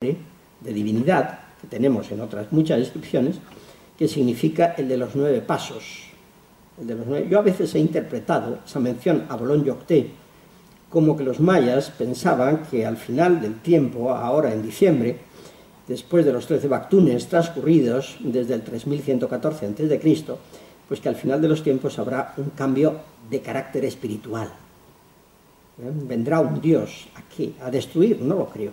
de divinidad, que tenemos en otras muchas inscripciones, que significa el de los 9 pasos. Yo a veces he interpretado esa mención a Bolón-Yocté como que los mayas pensaban que al final del tiempo, ahora en diciembre, después de los 13 bactunes transcurridos desde el 3114 a.C., pues que al final de los tiempos habrá un cambio de carácter espiritual. Vendrá un Dios aquí a destruir, no lo creo,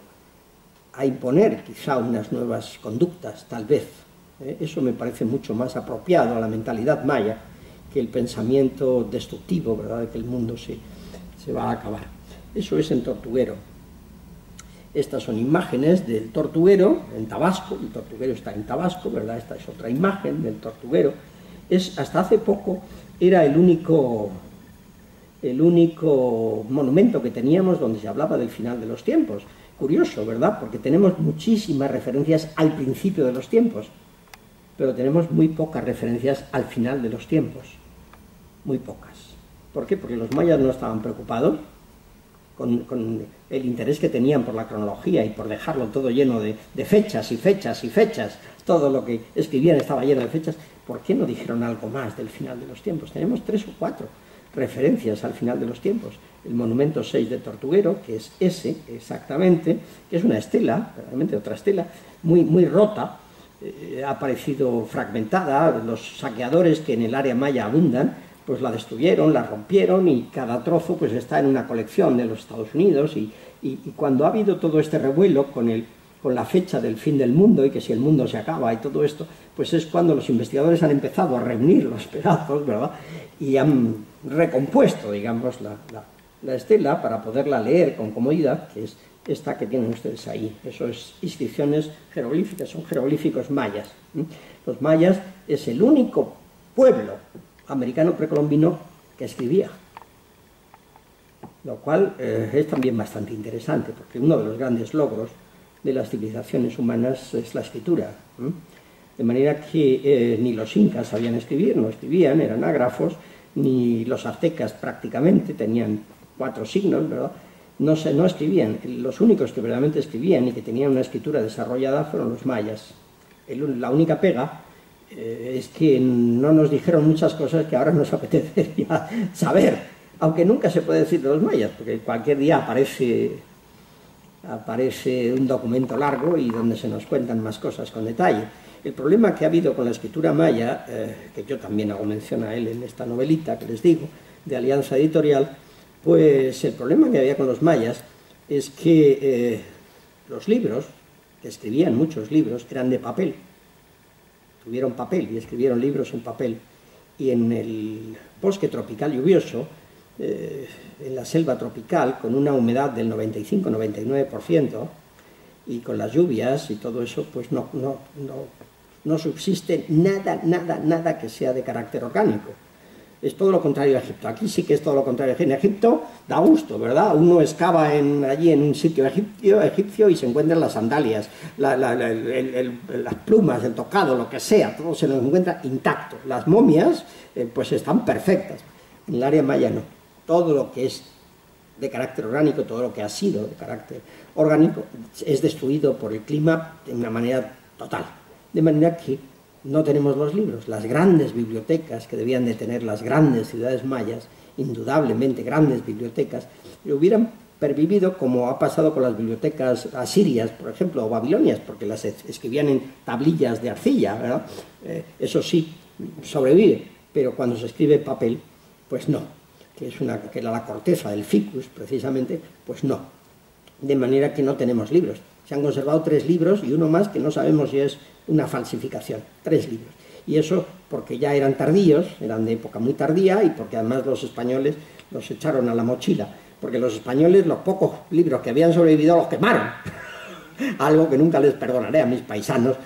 a imponer quizá unas nuevas conductas, tal vez. Eso me parece mucho más apropiado a la mentalidad maya que el pensamiento destructivo, ¿verdad?, de que el mundo se va a acabar. Eso es en Tortuguero. Estas son imágenes del Tortuguero en Tabasco. El Tortuguero está en Tabasco, ¿verdad? Esta es otra imagen del Tortuguero. Hasta hace poco era el único monumento que teníamos donde se hablaba del final de los tiempos. Curioso, ¿verdad? Porque tenemos muchísimas referencias al principio de los tiempos, pero tenemos muy pocas referencias al final de los tiempos. Muy pocas. ¿Por qué? Porque los mayas no estaban preocupados con el interés que tenían por la cronología y por dejarlo todo lleno de fechas y fechas y fechas. Todo lo que escribían estaba lleno de fechas. ¿Por qué no dijeron algo más del final de los tiempos? Tenemos 3 o 4 referencias al final de los tiempos. El monumento 6 de Tortuguero, que es ese exactamente, que es una estela, realmente otra estela, muy rota, ha aparecido fragmentada. Los saqueadores que en el área maya abundan, pues la destruyeron, la rompieron, y cada trozo pues está en una colección de los Estados Unidos, y cuando ha habido todo este revuelo con la fecha del fin del mundo y que si el mundo se acaba y todo esto, pues es cuando los investigadores han empezado a reunir los pedazos, ¿verdad?, y han recompuesto, digamos, la estela para poderla leer con comodidad, que es esta que tienen ustedes ahí. Eso es inscripciones jeroglíficas, son jeroglíficos mayas. Los mayas es el único pueblo americano precolombino que escribía, lo cual es también bastante interesante, porque uno de los grandes logros de las civilizaciones humanas es la escritura, de manera que ni los incas sabían escribir, no escribían, eran ágrafos, ni los aztecas prácticamente, tenían 4 signos, ¿verdad?, no escribían. Los únicos que verdaderamente escribían y que tenían una escritura desarrollada fueron los mayas. La única pega es que no nos dijeron muchas cosas que ahora nos apetecería saber, aunque nunca se puede decir de los mayas, porque cualquier día aparece un documento largo y donde se nos cuentan más cosas con detalle. El problema que ha habido con la escritura maya, que yo también hago mención a él en esta novelita que les digo, de Alianza Editorial, pues el problema que había con los mayas es que los libros, que escribían muchos libros, eran de papel. Tuvieron papel y escribieron libros en papel, y en el bosque tropical lluvioso, en la selva tropical, con una humedad del 95-99%, y con las lluvias y todo eso, pues no subsiste nada que sea de carácter orgánico. Es todo lo contrario a Egipto. Aquí sí que es todo lo contrario. En Egipto da gusto, ¿verdad? Uno excava allí en un sitio egipcio y se encuentran las sandalias, las plumas, el tocado, lo que sea, todo se nos encuentra intacto. Las momias, pues están perfectas. En el área maya no. Todo lo que es de carácter orgánico, todo lo que ha sido de carácter orgánico, es destruido por el clima de una manera total. De manera que no tenemos los libros. Las grandes bibliotecas que debían de tener las grandes ciudades mayas, indudablemente grandes bibliotecas, hubieran pervivido como ha pasado con las bibliotecas asirias, por ejemplo, o babilonias, porque las escribían en tablillas de arcilla, ¿verdad? Eso sí, sobrevive, pero cuando se escribe en papel, pues no, que era la corteza del ficus, precisamente, pues no. De manera que no tenemos libros. Se han conservado 3 libros y uno más que no sabemos si es una falsificación. 3 libros. Y eso porque ya eran tardíos, eran de época muy tardía, y porque además los españoles los echaron a la mochila. Porque los españoles, los pocos libros que habían sobrevivido, los quemaron. Algo que nunca les perdonaré a mis paisanos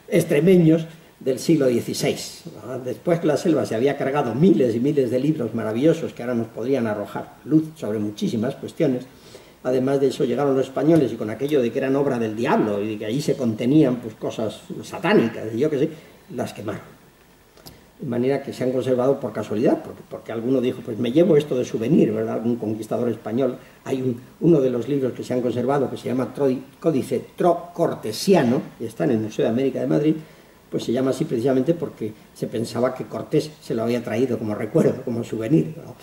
extremeños del siglo XVI. Después que la selva se había cargado miles y miles de libros maravillosos que ahora nos podrían arrojar luz sobre muchísimas cuestiones, además de eso llegaron los españoles y con aquello de que eran obra del diablo y de que allí se contenían pues cosas satánicas y yo qué sé, las quemaron. de manera que se han conservado por casualidad, porque alguno dijo, pues me llevo esto de souvenir, ¿verdad? Algún conquistador español. Hay uno de los libros que se han conservado que se llama Códice Trocortesiano, y está en el Museo de América de Madrid, pues se llama así precisamente porque se pensaba que Cortés se lo había traído como recuerdo, como souvenir, ¿no?,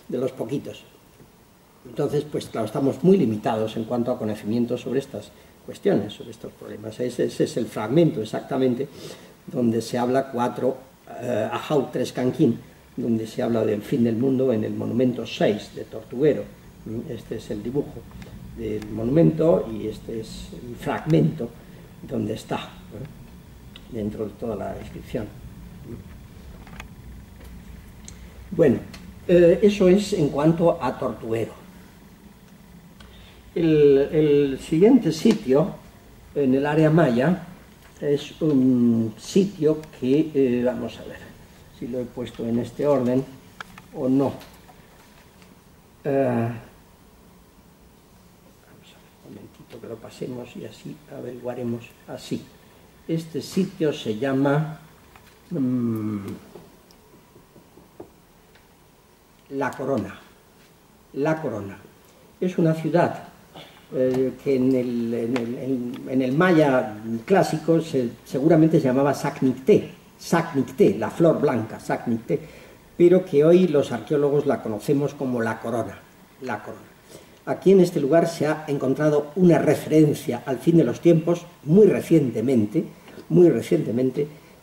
de los poquitos. Entonces, pues claro, estamos muy limitados en cuanto a conocimiento sobre estas cuestiones, sobre estos problemas. Ese es el fragmento exactamente donde se habla 4 Ajau 3 Canquín, donde se habla del fin del mundo en el monumento 6 de Tortuguero. Este es el dibujo del monumento y este es el fragmento donde está, ¿no?, dentro de toda la descripción. Bueno, eso es en cuanto a Tortuguero. El siguiente sitio en el área maya es un sitio que, vamos a ver si lo he puesto en este orden o no. Vamos a ver, un momentito que lo pasemos y así averiguaremos así. Este sitio se llama La Corona. La Corona. Es una ciudad que en el maya clásico seguramente se llamaba Sacnicté, la flor blanca, Sacnicté, pero que hoy los arqueólogos la conocemos como La Corona. La Corona. Aquí en este lugar se ha encontrado una referencia al fin de los tiempos muy recientemente,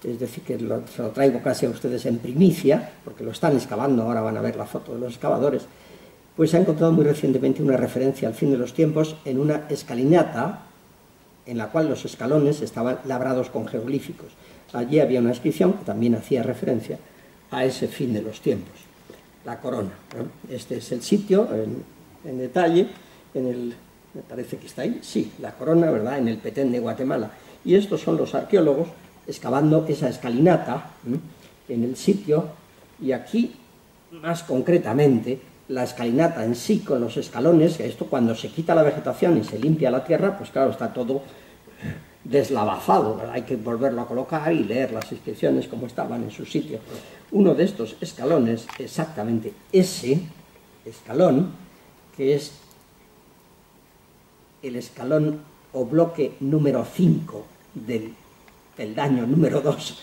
es decir, que se lo traigo casi a ustedes en primicia, porque lo están excavando, ahora van a ver la foto de los excavadores. Pues se ha encontrado muy recientemente una referencia al fin de los tiempos en una escalinata en la cual los escalones estaban labrados con jeroglíficos. Allí había una inscripción que también hacía referencia a ese fin de los tiempos, La Corona, ¿no? Este es el sitio en detalle, me parece que está ahí, sí, La Corona, ¿verdad?, en el Petén de Guatemala. Y estos son los arqueólogos excavando esa escalinata, ¿no?, en el sitio, y aquí, más concretamente, la escalinata en sí con los escalones, esto cuando se quita la vegetación y se limpia la tierra, pues claro, está todo deslavazado, ¿verdad? Hay que volverlo a colocar y leer las inscripciones como estaban en su sitio. Uno de estos escalones, exactamente ese escalón, que es el escalón o bloque número 5 del peldaño número 2,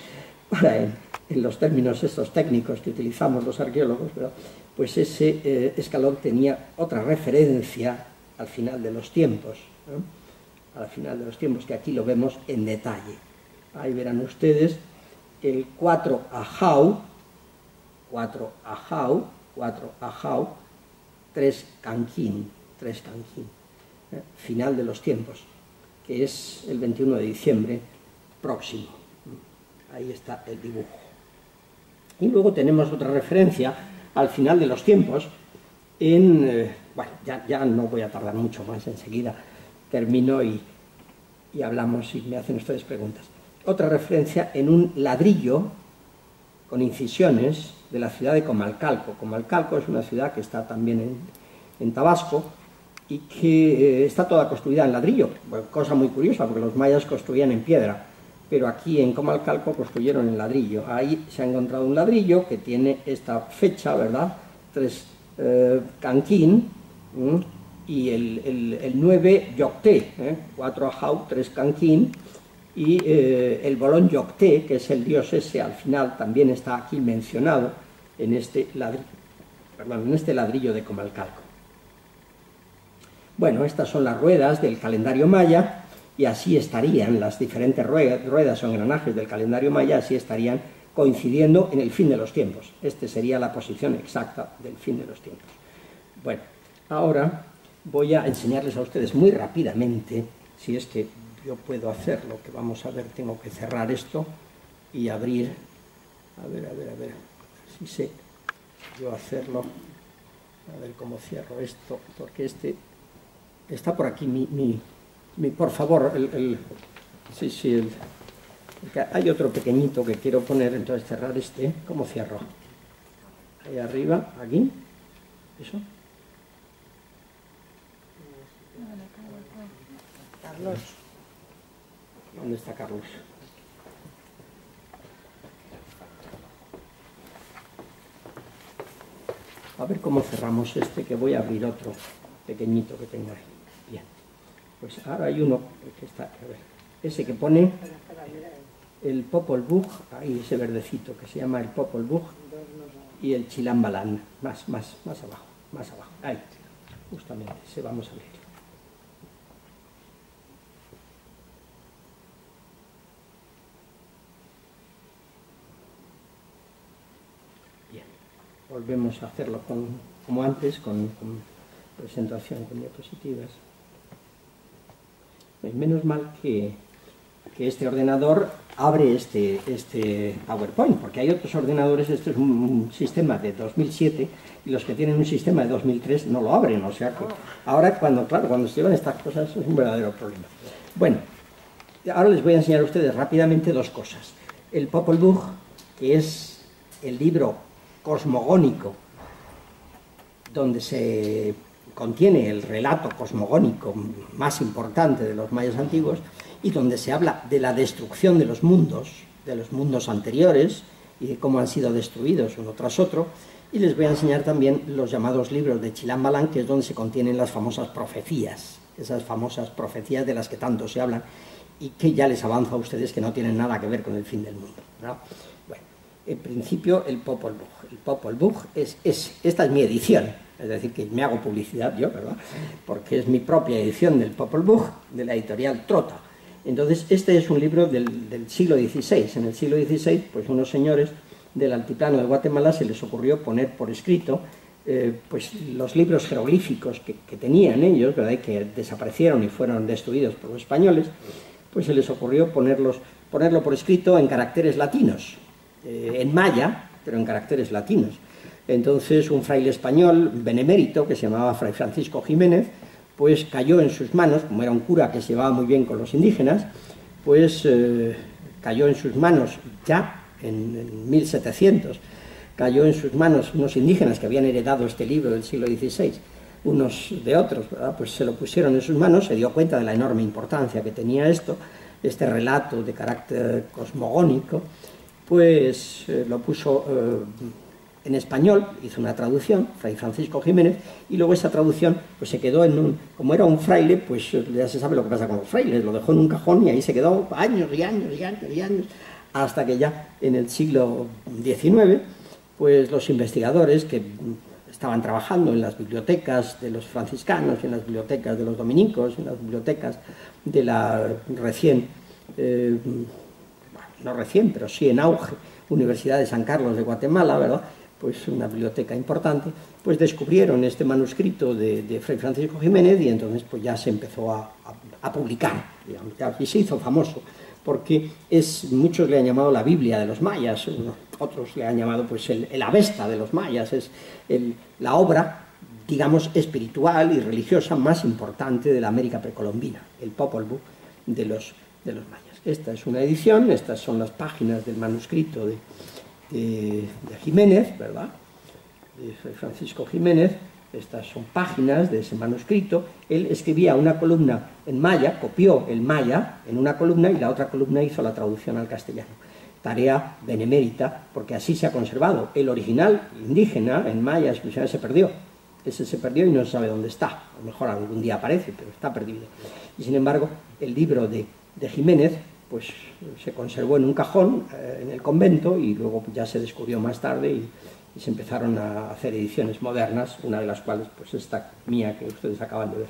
en los términos estos técnicos que utilizamos los arqueólogos, ¿verdad?, pues ese escalón tenía otra referencia al final de los tiempos, ¿no?, al final de los tiempos, que aquí lo vemos en detalle. Ahí verán ustedes el 4 Ajau, 3 Canquín, final de los tiempos, que es el 21 de diciembre próximo. Ahí está el dibujo. Y luego tenemos otra referencia al final de los tiempos bueno, ya no voy a tardar mucho más, enseguida termino y hablamos y me hacen ustedes preguntas. Otra referencia en un ladrillo con incisiones de la ciudad de Comalcalco. Comalcalco es una ciudad que está también en Tabasco y que está toda construida en ladrillo, bueno, cosa muy curiosa porque los mayas construían en piedra, pero aquí en Comalcalco construyeron en ladrillo. Ahí se ha encontrado un ladrillo que tiene esta fecha, ¿verdad?, 3 Canquín, y el 9 Yocté, 4 Ajau, 3 Canquín, y el Bolón Yocté, que es el dios ese, al final también está aquí mencionado en este ladrillo de Comalcalco. Bueno, estas son las ruedas del calendario maya, y así estarían las diferentes ruedas o engranajes del calendario maya, así estarían coincidiendo en el fin de los tiempos. Esta sería la posición exacta del fin de los tiempos. Bueno, ahora voy a enseñarles a ustedes muy rápidamente, si es que yo puedo hacerlo, que vamos a ver, tengo que cerrar esto y abrir, a ver, si sé yo hacerlo, a ver cómo cierro esto, porque está por aquí por favor, hay otro pequeñito que quiero poner, entonces cerrar ¿cómo cierro? Ahí arriba, aquí, ¿eso? Carlos. ¿Dónde está Carlos? A ver cómo cerramos este, que voy a abrir otro pequeñito que tengo ahí. Bien. Pues ahora hay uno que está, a ver, ese que pone el Popol Vuh, ahí ese verdecito que se llama el Popol Vuh, y el Chilam Balam, más abajo, ahí, justamente, ese vamos a ver. Bien, volvemos a hacerlo como antes, con presentación, con diapositivas. Menos mal que este ordenador abre este PowerPoint, porque hay otros ordenadores, esto es un sistema de 2007, y los que tienen un sistema de 2003 no lo abren, o sea que ahora cuando se llevan estas cosas es un verdadero problema. Bueno, ahora les voy a enseñar a ustedes rápidamente dos cosas. El Popol Vuh, que es el libro cosmogónico donde se contiene el relato cosmogónico más importante de los mayas antiguos, y donde se habla de la destrucción de los mundos anteriores, y de cómo han sido destruidos uno tras otro, y les voy a enseñar también los llamados libros de Chilam Balam, que es donde se contienen las famosas profecías, esas famosas profecías de las que tanto se hablan, y que ya les avanzo a ustedes que no tienen nada que ver con el fin del mundo, ¿no? Bueno, en principio el Popol Vuh. El Popol Vuh esta es mi edición, es decir, que me hago publicidad yo, ¿verdad? Porque es mi propia edición del Popol Vuh, de la editorial Trota. Entonces, este es un libro del siglo XVI. En el siglo XVI, pues unos señores del altiplano de Guatemala se les ocurrió poner por escrito pues los libros jeroglíficos que tenían ellos, ¿verdad?, y que desaparecieron y fueron destruidos por los españoles, pues se les ocurrió ponerlo por escrito en caracteres latinos, en maya, pero en caracteres latinos. Entonces, un fraile español benemérito, que se llamaba Fray Francisco Jiménez, pues cayó en sus manos, como era un cura que se llevaba muy bien con los indígenas, pues cayó en sus manos ya en 1700, cayó en sus manos unos indígenas que habían heredado este libro del siglo XVI, unos de otros, ¿verdad? Pues se lo pusieron en sus manos, se dio cuenta de la enorme importancia que tenía este relato de carácter cosmogónico, pues lo puso en español, hizo una traducción, Fray Francisco Jiménez, y luego esa traducción pues se quedó como era un fraile, pues ya se sabe lo que pasa con los frailes, lo dejó en un cajón y ahí se quedó años y años y años y años, hasta que ya en el siglo XIX, pues los investigadores que estaban trabajando en las bibliotecas de los franciscanos, en las bibliotecas de los dominicos, en las bibliotecas de la no recién, pero sí en auge, Universidad de San Carlos de Guatemala, ¿verdad?, pues una biblioteca importante, pues descubrieron este manuscrito de Fray Francisco Jiménez, y entonces pues ya se empezó a publicar, digamos, y se hizo famoso, porque muchos le han llamado la Biblia de los mayas, otros le han llamado pues el Avesta de los mayas, es la obra, digamos, espiritual y religiosa más importante de la América precolombina, el Popol Vuh de los mayas. Esta es una edición, estas son las páginas del manuscrito de Jiménez, ¿verdad?, de Francisco Jiménez. Estas son páginas de ese manuscrito. Él escribía una columna en maya, copió el maya en una columna y la otra columna hizo la traducción al castellano. Tarea benemérita, porque así se ha conservado. El original indígena en maya se perdió. Ese se perdió y no se sabe dónde está. A lo mejor algún día aparece, pero está perdido. Y sin embargo, el libro de Jiménez pues se conservó en un cajón en el convento, y luego ya se descubrió más tarde y se empezaron a hacer ediciones modernas, una de las cuales pues esta mía que ustedes acaban de ver.